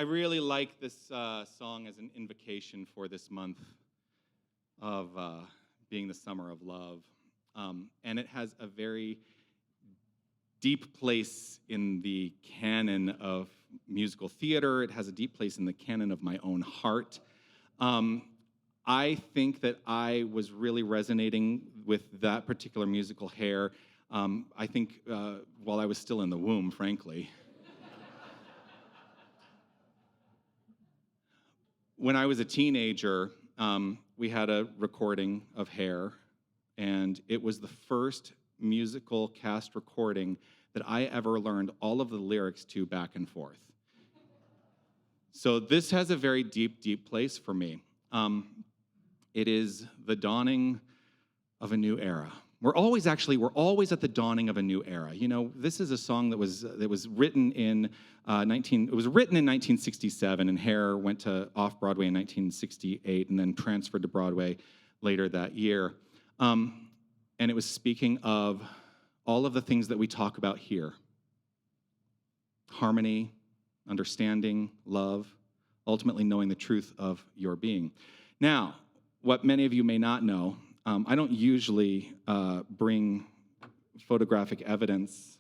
really like this song as an invocation for this month of being the summer of love. And it has a very deep place in the canon of musical theater. It has a deep place in the canon of my own heart. I think that I was really resonating with that particular musical Hair, I think while I was still in the womb, frankly. When I was a teenager, we had a recording of Hair, and it was the first musical cast recording that I ever learned all of the lyrics to back and forth. So this has a very deep, deep place for me. It is the dawning of a new era. We're always at the dawning of a new era. You know, this is a song that was written in 1967, and Hair went to off-Broadway in 1968 and then transferred to Broadway later that year. And it was speaking of all of the things that we talk about here: harmony, understanding, love, ultimately knowing the truth of your being. Now, what many of you may not know, I don't usually bring photographic evidence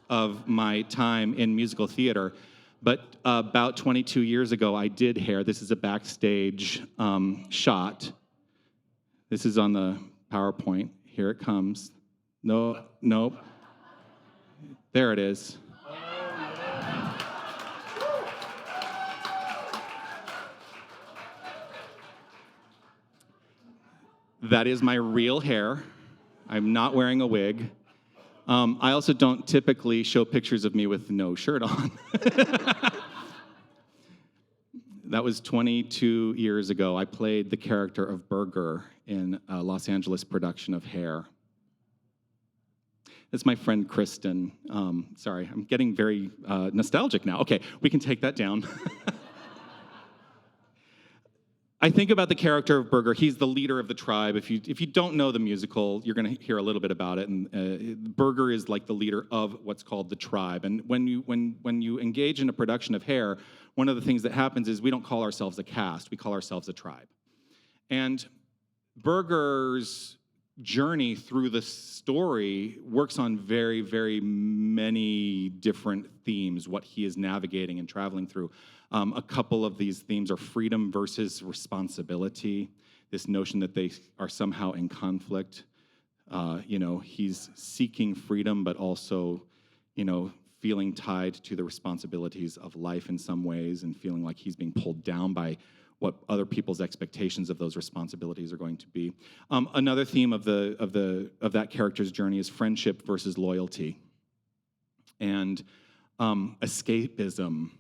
of my time in musical theater, but about 22 years ago, I did Hair. This is a backstage shot. This is on the PowerPoint. Here it comes. No, nope. There it is. That is my real hair. I'm not wearing a wig. I also don't typically show pictures of me with no shirt on. That was 22 years ago. I played the character of Burger in a Los Angeles production of Hair. That's my friend Kristen. Sorry, I'm getting very nostalgic now. Okay, we can take that down. I think about the character of Burger. He's the leader of the tribe. If you don't know the musical, you're going to hear a little bit about it. And Burger is like the leader of what's called the tribe. And when you engage in a production of Hair, one of the things that happens is we don't call ourselves a cast. We call ourselves a tribe. And Burger's journey through the story works on very, very many different themes, what he is navigating and traveling through. A couple of these themes are freedom versus responsibility, this notion that they are somehow in conflict. He's seeking freedom, but also, feeling tied to the responsibilities of life in some ways and feeling like he's being pulled down by what other people's expectations of those responsibilities are going to be. Another theme of that character's journey is friendship versus loyalty, and escapism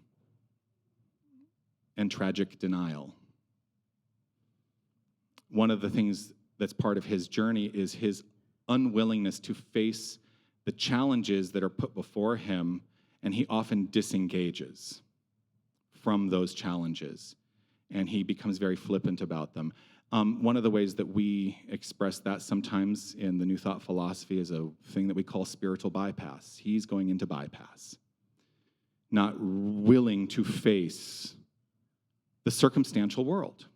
and tragic denial. One of the things that's part of his journey is his unwillingness to face the challenges that are put before him, and he often disengages from those challenges, and he becomes very flippant about them. One of the ways that we express that sometimes in the New Thought philosophy is a thing that we call spiritual bypass. He's going into bypass, not willing to face the circumstantial world.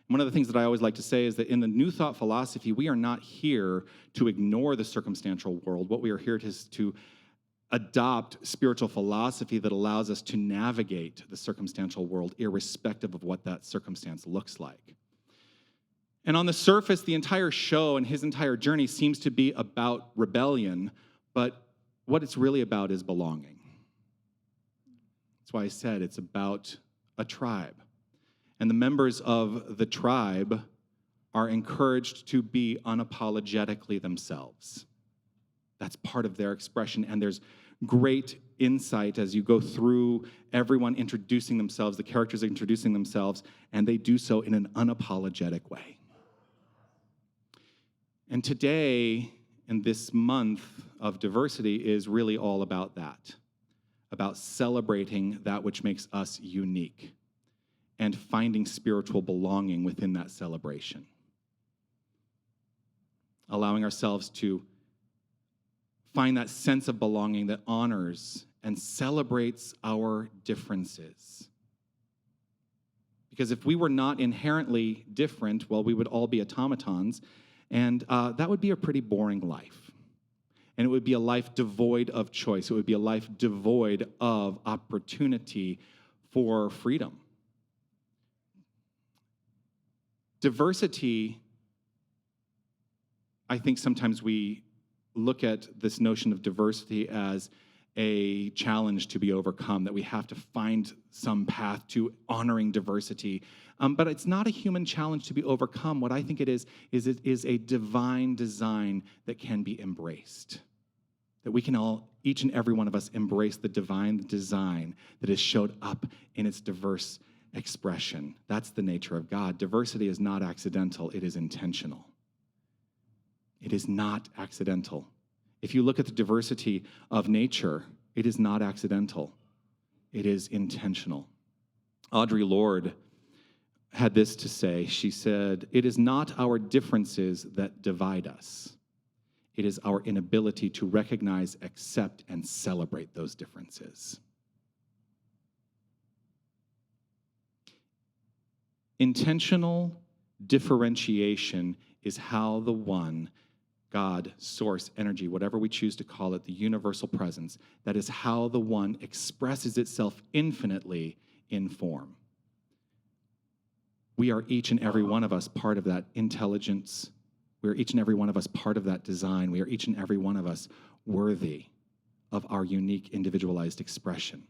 One of the things that I always like to say is that in the New Thought philosophy, we are not here to ignore the circumstantial world. What we are here is to adopt spiritual philosophy that allows us to navigate the circumstantial world irrespective of what that circumstance looks like. And on the surface, the entire show and his entire journey seems to be about rebellion, but what it's really about is belonging. That's why I said it's about a tribe. And the members of the tribe are encouraged to be unapologetically themselves. That's part of their expression, and there's great insight as you go through everyone introducing themselves, the characters introducing themselves, and they do so in an unapologetic way. And today, in this month of diversity, is really all about that, about celebrating that which makes us unique and finding spiritual belonging within that celebration. Allowing ourselves to find that sense of belonging that honors and celebrates our differences Because if we were not inherently different, well, we would all be automatons, and that would be a pretty boring life. And it would be a life devoid of choice. It would be a life devoid of opportunity for freedom. Diversity, I think sometimes we look at this notion of diversity as a challenge to be overcome, that we have to find some path to honoring diversity. But it's not a human challenge to be overcome. What I think it is a divine design that can be embraced. That we can all, each and every one of us, embrace the divine design that has showed up in its diverse expression. That's the nature of God. Diversity is not accidental, it is intentional. It is not accidental. If you look at the diversity of nature, it is not accidental. It is intentional. Audre Lorde had this to say. She said, "It is not our differences that divide us. It is our inability to recognize, accept, and celebrate those differences." Intentional differentiation is how the one, God, source, energy, whatever we choose to call it, the universal presence, that is how the one expresses itself infinitely in form. We are each and every one of us part of that intelligence. We are each and every one of us part of that design. We are each and every one of us worthy of our unique individualized expression.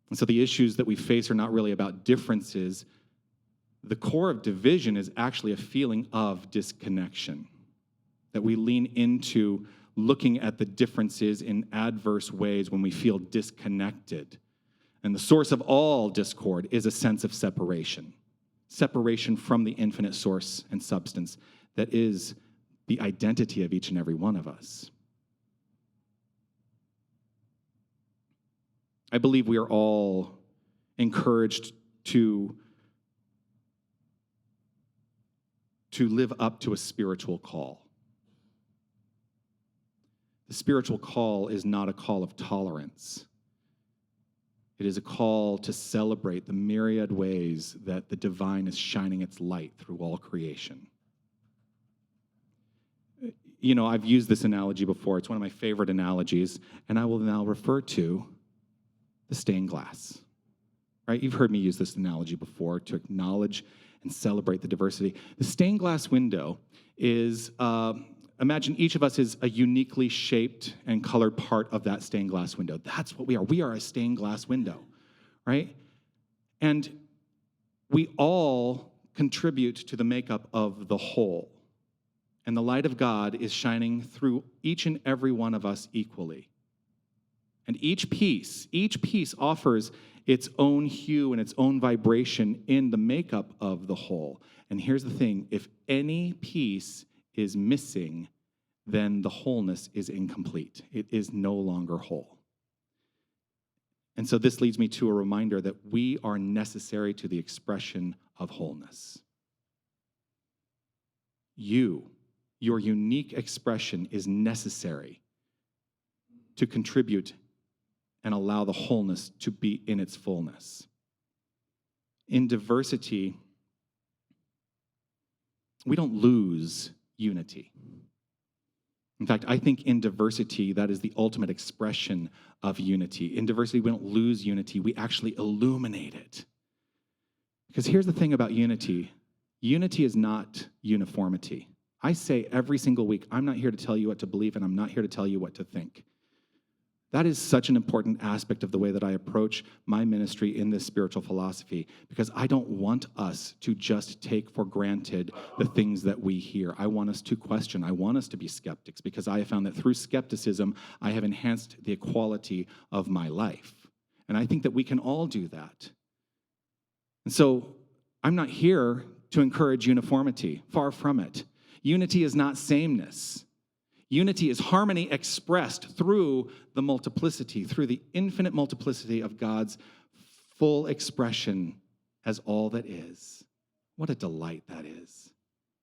And so the issues that we face are not really about differences. The core of division is actually a feeling of disconnection, that we lean into looking at the differences in adverse ways when we feel disconnected. And the source of all discord is a sense of separation from the infinite source and substance that is the identity of each and every one of us. I believe we are all encouraged to live up to a spiritual call. The spiritual call is not a call of tolerance. It is a call to celebrate the myriad ways that the divine is shining its light through all creation. You know, I've used this analogy before. It's one of my favorite analogies, and I will now refer to the stained glass. Right? You've heard me use this analogy before to acknowledge and celebrate the diversity. The stained glass window is, imagine each of us is a uniquely shaped and colored part of that stained glass window. That's what we are. We are a stained glass window, right? And we all contribute to the makeup of the whole. And the light of God is shining through each and every one of us equally. And each piece offers its own hue and its own vibration in the makeup of the whole. And here's the thing, if any piece is missing, then the wholeness is incomplete. It is no longer whole. And so this leads me to a reminder that we are necessary to the expression of wholeness. Your unique expression is necessary to contribute and allow the wholeness to be in its fullness. In diversity, we don't lose unity. In fact, I think in diversity, that is the ultimate expression of unity. In diversity, we don't lose unity, we actually illuminate it. Because here's the thing about unity. Unity is not uniformity. I say every single week, I'm not here to tell you what to believe, and I'm not here to tell you what to think. That is such an important aspect of the way that I approach my ministry in this spiritual philosophy, because I don't want us to just take for granted the things that we hear. I want us to question. I want us to be skeptics, because I have found that through skepticism, I have enhanced the quality of my life. And I think that we can all do that. And so I'm not here to encourage uniformity. Far from it. Unity is not sameness. Unity is harmony expressed through the multiplicity, through the infinite multiplicity of God's full expression as all that is. What a delight that is.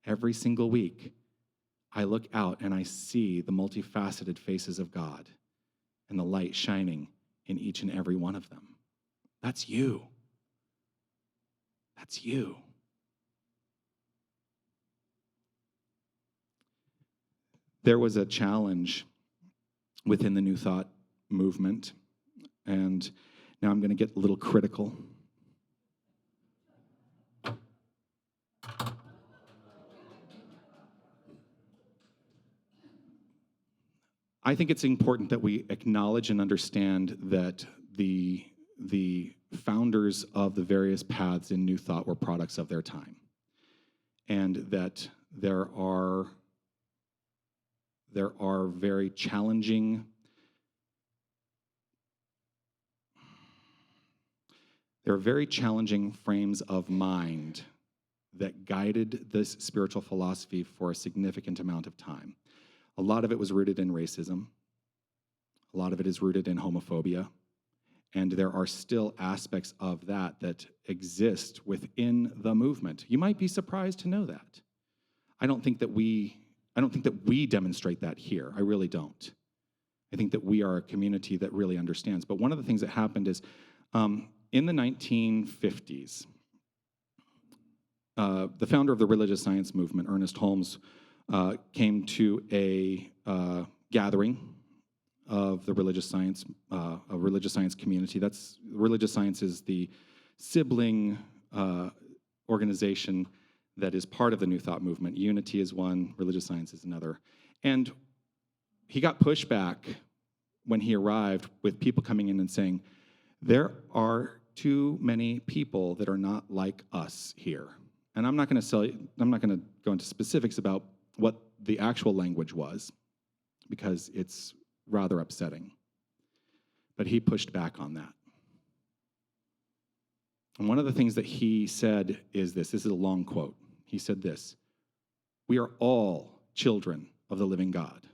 Every single week, I look out and I see the multifaceted faces of God and the light shining in each and every one of them. That's you. That's you. There was a challenge within the New Thought movement, and now I'm going to get a little critical. I think it's important that we acknowledge and understand that the founders of the various paths in New Thought were products of their time, and that there are very challenging frames of mind that guided this spiritual philosophy for a significant amount of time. A lot of it was rooted in racism. A lot of it is rooted in homophobia. And there are still aspects of that that exist within the movement. You might be surprised to know that. I don't think that we demonstrate that here. I really don't. I think that we are a community that really understands. But one of the things that happened is in the 1950s, the founder of the religious science movement, Ernest Holmes, came to a gathering of the religious science community. Religious science is the sibling organization that is part of the New Thought movement. Unity is one, religious science is another. And he got pushback when he arrived with people coming in and saying, there are too many people that are not like us here. And I'm not going to go into specifics about what the actual language was, because it's rather upsetting. But he pushed back on that. And one of the things that he said is this is a long quote. He said this: "We are all children of the living God,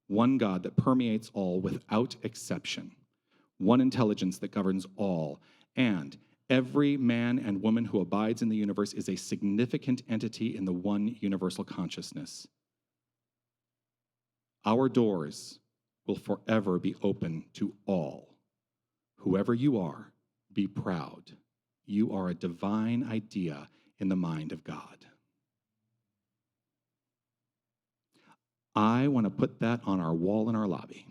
one God that permeates all without exception, one intelligence that governs all, and every man and woman who abides in the universe is a significant entity in the one universal consciousness. Our doors will forever be open to all. Whoever you are, be proud. You are a divine idea in the mind of God." I want to put that on our wall in our lobby.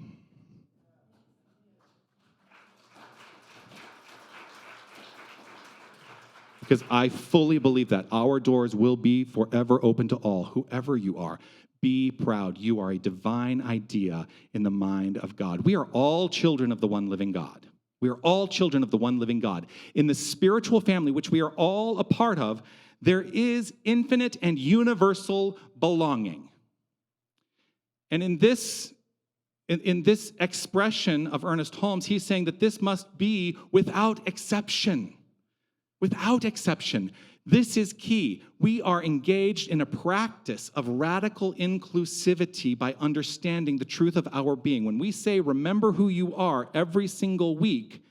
Because I fully believe that our doors will be forever open to all, whoever you are. Be proud. You are a divine idea in the mind of God. We are all children of the one living God. We are all children of the one living God. In the spiritual family, which we are all a part of, there is infinite and universal belonging. And in this expression of Ernest Holmes, he's saying that this must be without exception. Without exception. This is key. We are engaged in a practice of radical inclusivity by understanding the truth of our being. When we say, remember who you are every single week,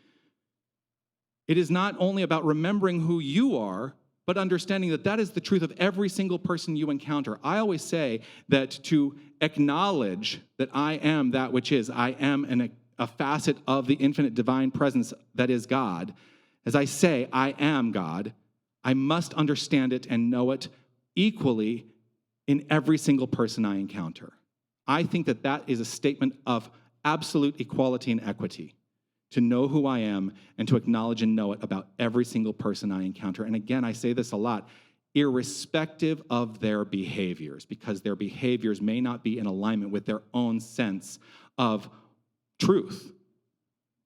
it is not only about remembering who you are, but understanding that that is the truth of every single person you encounter. I always say that to acknowledge that I am that which is, I am a facet of the infinite divine presence that is God. As I say, I am God, I must understand it and know it equally in every single person I encounter. I think that that is a statement of absolute equality and equity, to know who I am and to acknowledge and know it about every single person I encounter. And again, I say this a lot, irrespective of their behaviors, because their behaviors may not be in alignment with their own sense of truth.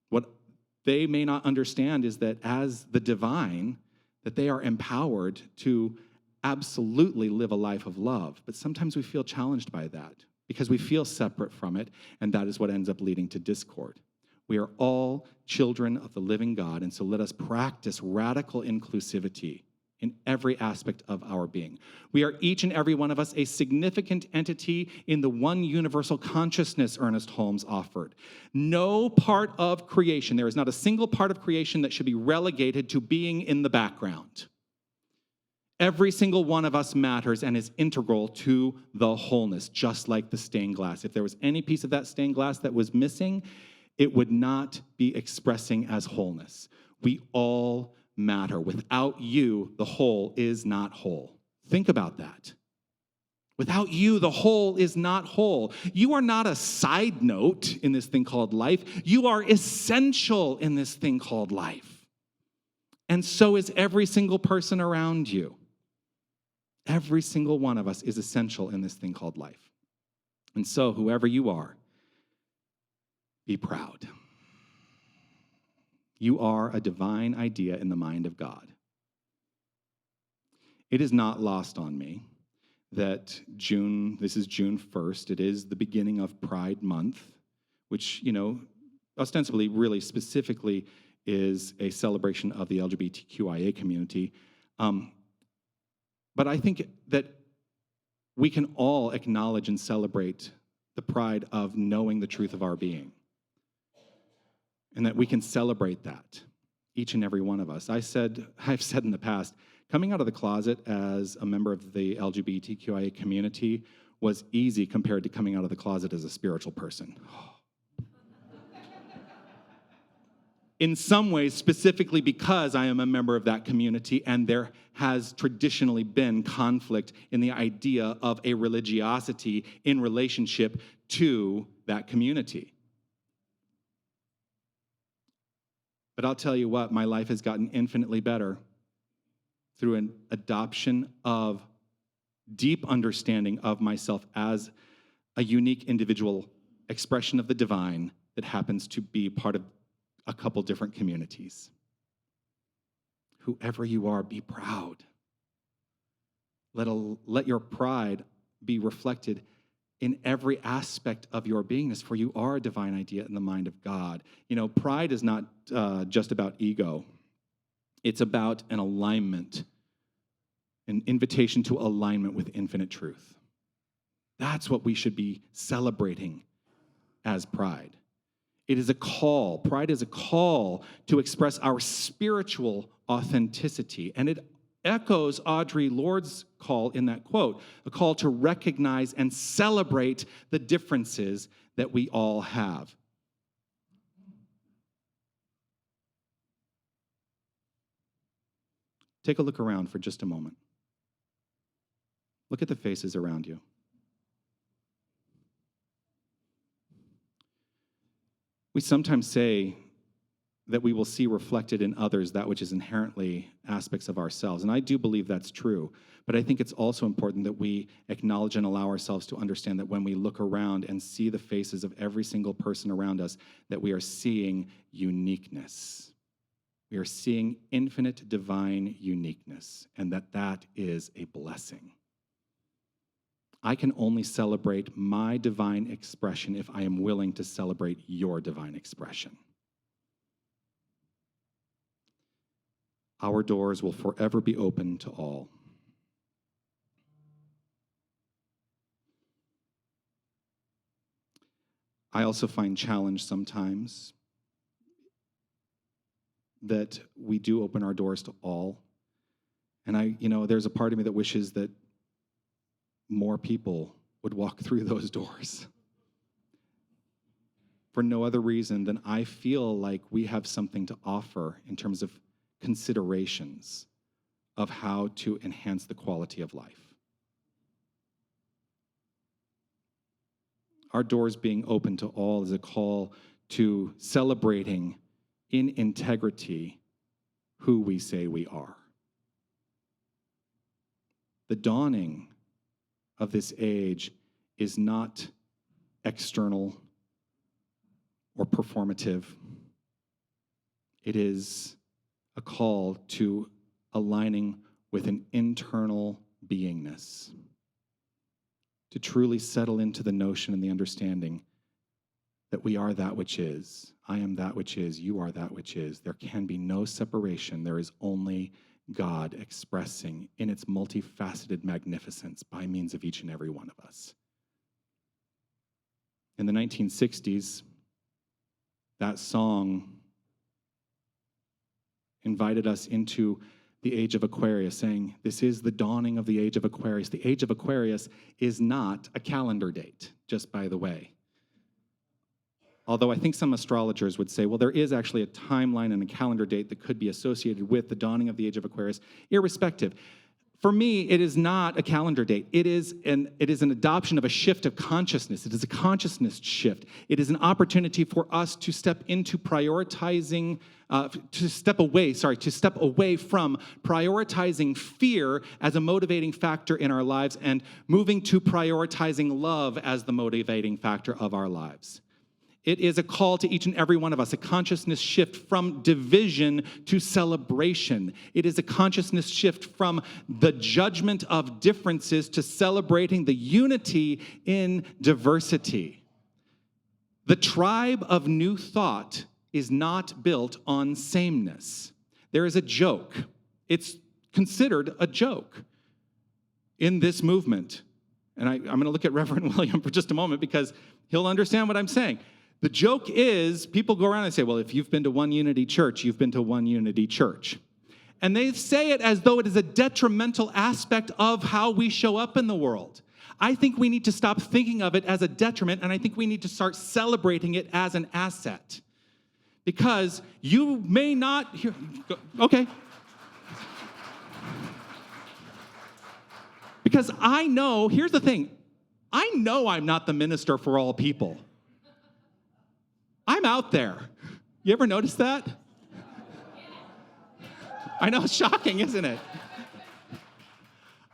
What they may not understand is that as the divine, that they are empowered to absolutely live a life of love. But sometimes we feel challenged by that because we feel separate from it, and that is what ends up leading to discord. We are all children of the living God, and so let us practice radical inclusivity in every aspect of our being. We are each and every one of us a significant entity in the one universal consciousness Ernest Holmes offered. No part of creation, there is not a single part of creation that should be relegated to being in the background. Every single one of us matters and is integral to the wholeness, just like the stained glass. If there was any piece of that stained glass that was missing, it would not be expressing as wholeness. We all matter. Without you, the whole is not whole. Think about that. Without you, the whole is not whole. You are not a side note in this thing called life. You are essential in this thing called life. And so is every single person around you. Every single one of us is essential in this thing called life. And so, whoever you are, be proud. You are a divine idea in the mind of God. It is not lost on me that this is June 1st. It is the beginning of Pride Month, which, ostensibly, really specifically is a celebration of the LGBTQIA community. But I think that we can all acknowledge and celebrate the pride of knowing the truth of our being. And that we can celebrate that, each and every one of us. I've said in the past, coming out of the closet as a member of the LGBTQIA community was easy compared to coming out of the closet as a spiritual person. In some ways, specifically because I am a member of that community, and there has traditionally been conflict in the idea of a religiosity in relationship to that community. But I'll tell you what, my life has gotten infinitely better through an adoption of deep understanding of myself as a unique individual expression of the divine that happens to be part of a couple different communities. Whoever you are, be proud. Let your pride be reflected in every aspect of your beingness, for you are a divine idea in the mind of God. Pride is not just about ego. It's about an alignment, an invitation to alignment with infinite truth. That's what we should be celebrating as pride. It is a call. Pride is a call to express our spiritual authenticity. And it echoes Audre Lorde's call in that quote, a call to recognize and celebrate the differences that we all have. Take a look around for just a moment. Look at the faces around you. We sometimes say that we will see reflected in others that which is inherently aspects of ourselves. And I do believe that's true. But I think it's also important that we acknowledge and allow ourselves to understand that when we look around and see the faces of every single person around us, that we are seeing uniqueness. We are seeing infinite divine uniqueness, and that is a blessing. I can only celebrate my divine expression if I am willing to celebrate your divine expression. Our doors will forever be open to all. I also find challenge sometimes that we do open our doors to all. And there's a part of me that wishes that more people would walk through those doors. For no other reason than I feel like we have something to offer in terms of considerations of how to enhance the quality of life. Our doors being open to all is a call to celebrating in integrity who we say we are. The dawning of this age is not external or performative. It is a call to aligning with an internal beingness, to truly settle into the notion and the understanding that we are that which is. I am that which is. You are that which is. There can be no separation. There is only God expressing in its multifaceted magnificence by means of each and every one of us. In the 1960s, that song invited us into the age of Aquarius, saying, this is the dawning of the age of Aquarius. The age of Aquarius is not a calendar date, just by the way. Although I think some astrologers would say, well, there is actually a timeline and a calendar date that could be associated with the dawning of the age of Aquarius, irrespective. For me, it is not a calendar date. It is an adoption of a shift of consciousness. It is a consciousness shift. It is an opportunity for us to step into prioritizing, to step away from prioritizing fear as a motivating factor in our lives and moving to prioritizing love as the motivating factor of our lives. It is a call to each and every one of us, a consciousness shift from division to celebration. It is a consciousness shift from the judgment of differences to celebrating the unity in diversity. The tribe of New Thought is not built on sameness. There is a joke. It's considered a joke in this movement. And I'm going to look at Reverend William for just a moment because he'll understand what I'm saying. The joke is, people go around and say, well, if you've been to one unity church, you've been to one unity church. And they say it as though it is a detrimental aspect of how we show up in the world. I think we need to stop thinking of it as a detriment, and I think we need to start celebrating it as an asset. Because you may not, okay. Because I know, here's the thing, I know I'm not the minister for all people. I'm out there. You ever notice that? I know, it's shocking, isn't it?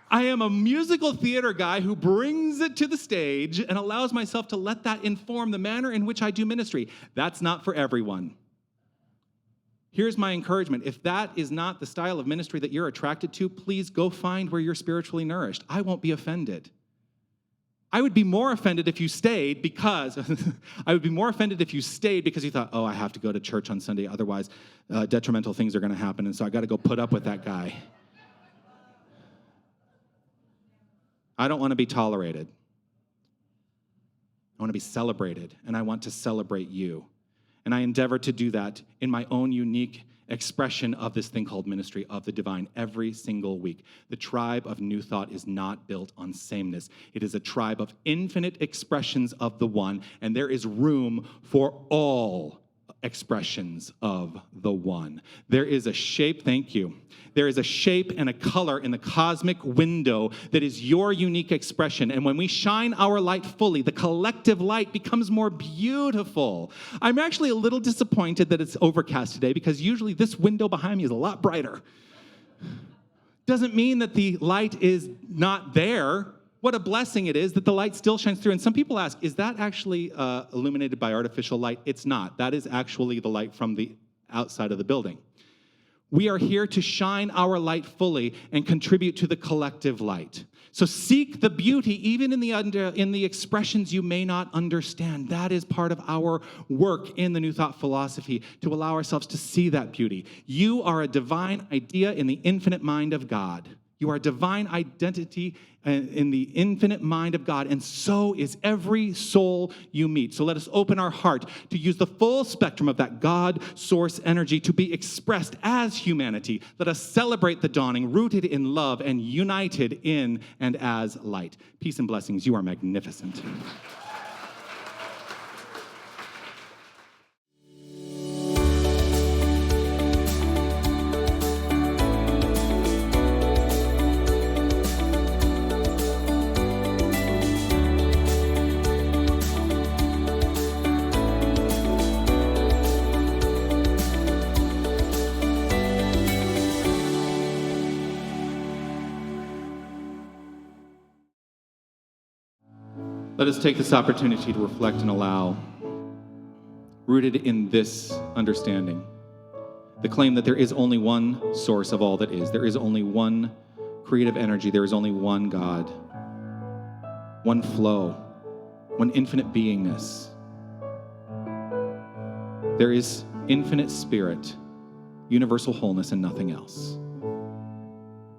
I am a musical theater guy who brings it to the stage and allows myself to let that inform the manner in which I do ministry. That's not for everyone. Here's my encouragement. If that is not the style of ministry that you're attracted to, please go find where you're spiritually nourished. I won't be offended. I would be more offended if you stayed because you thought, oh, I have to go to church on Sunday, otherwise detrimental things are going to happen, and so I got to go put up with that guy. I don't want to be tolerated. I want to be celebrated, and I want to celebrate you. And I endeavor to do that in my own unique expression of this thing called ministry of the divine every single week. The tribe of New Thought is not built on sameness. It is a tribe of infinite expressions of the one, and there is room for all expressions of the one. There is a shape, thank you. There is a shape and a color in the cosmic window that is your unique expression. And when we shine our light fully, the collective light becomes more beautiful. I'm actually a little disappointed that it's overcast today because usually this window behind me is a lot brighter. Doesn't mean that the light is not there. What a blessing it is that the light still shines through. And some people ask, is that actually illuminated by artificial light? It's not. That is actually the light from the outside of the building. We are here to shine our light fully and contribute to the collective light. So seek the beauty even in the expressions you may not understand. That is part of our work in the New Thought philosophy, to allow ourselves to see that beauty. You are a divine idea in the infinite mind of God. You are a divine identity in the infinite mind of God, and so is every soul you meet. So let us open our heart to use the full spectrum of that God source energy to be expressed as humanity. Let us celebrate the dawning, rooted in love and united in and as light. Peace and blessings. You are magnificent. Let us take this opportunity to reflect and allow, rooted in this understanding, the claim that there is only one source of all that is. There is only one creative energy. There is only one God, one flow, one infinite beingness. There is infinite spirit, universal wholeness, and nothing else.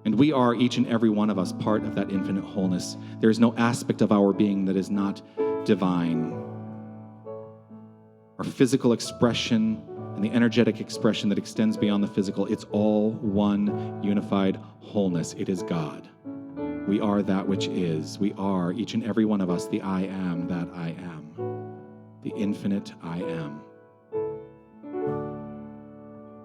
And we are, each and every one of us, part of that infinite wholeness. There is no aspect of our being that is not divine. Our physical expression and the energetic expression that extends beyond the physical, it's all one unified wholeness. It is God. We are that which is. We are, each and every one of us, the I am that I am. the infinite I am.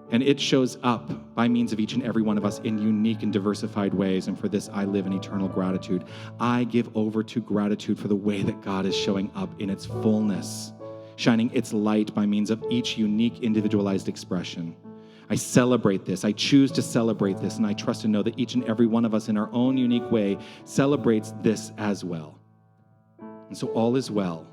And it shows up by means of each and every one of us in unique and diversified ways. And for this, I live in eternal gratitude. I give over to gratitude for the way that God is showing up in its fullness, shining its light by means of each unique individualized expression. I celebrate this. I choose to celebrate this. And I trust and know that each and every one of us in our own unique way celebrates this as well. And so all is well.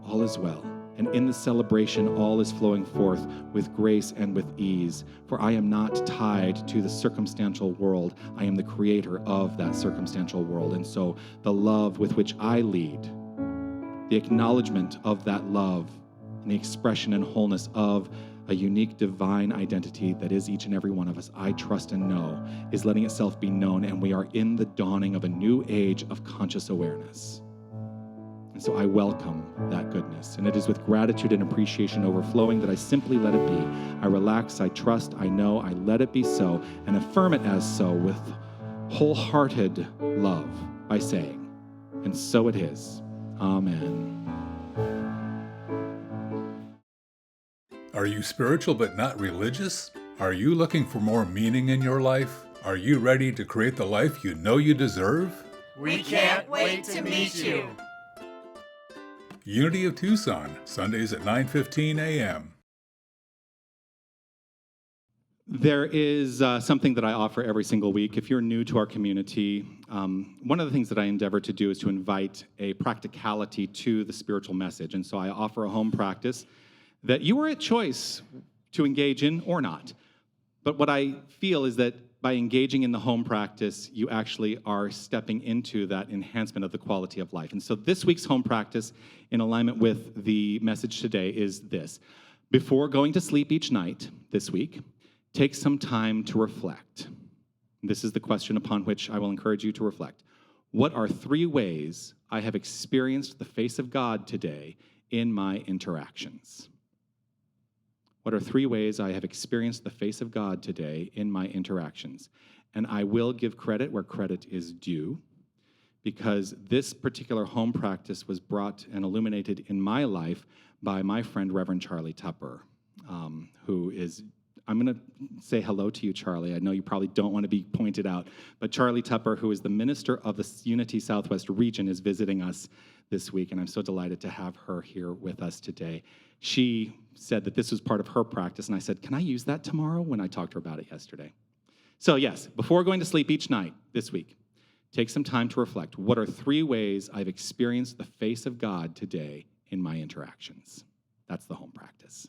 All is well. And in the celebration, all is flowing forth with grace and with ease. For I am not tied to the circumstantial world. I am the creator of that circumstantial world. And so the love with which I lead, the acknowledgement of that love, and the expression and wholeness of a unique divine identity that is each and every one of us, I trust and know, is letting itself be known. And we are in the dawning of a new age of conscious awareness. And so I welcome that goodness. And it is with gratitude and appreciation overflowing that I simply let it be. I relax, I trust, I know, I let it be so, and affirm it as so with wholehearted love by saying, and so it is. Amen. Are you spiritual but not religious? Are you looking for more meaning in your life? Are you ready to create the life you know you deserve? We can't wait to meet you. Unity of Tucson, Sundays at 9:15 a.m. There is something that I offer every single week. If you're new to our community, one of the things that I endeavor to do is to invite a practicality to the spiritual message. And so I offer a home practice that you are at choice to engage in or not. But what I feel is that by engaging in the home practice, you actually are stepping into that enhancement of the quality of life. And so this week's home practice, in alignment with the message today, is this. Before going to sleep each night this week, take some time to reflect. This is the question upon which I will encourage you to reflect. What are 3 ways I have experienced the face of God today in my interactions? What are 3 ways I have experienced the face of God today in my interactions? And I will give credit where credit is due, because this particular home practice was brought and illuminated in my life by my friend, Reverend Charlie Tupper, who is, I'm going to say hello to you, Charlie. I know you probably don't want to be pointed out, but Charlie Tupper, who is the minister of the Unity Southwest region, is visiting us this week, and I'm so delighted to have her here with us today. She said that this was part of her practice, and I said, can I use that tomorrow, when I talked to her about it yesterday? So yes, before going to sleep each night this week, take some time to reflect. What are 3 ways I've experienced the face of God today in my interactions? That's the home practice.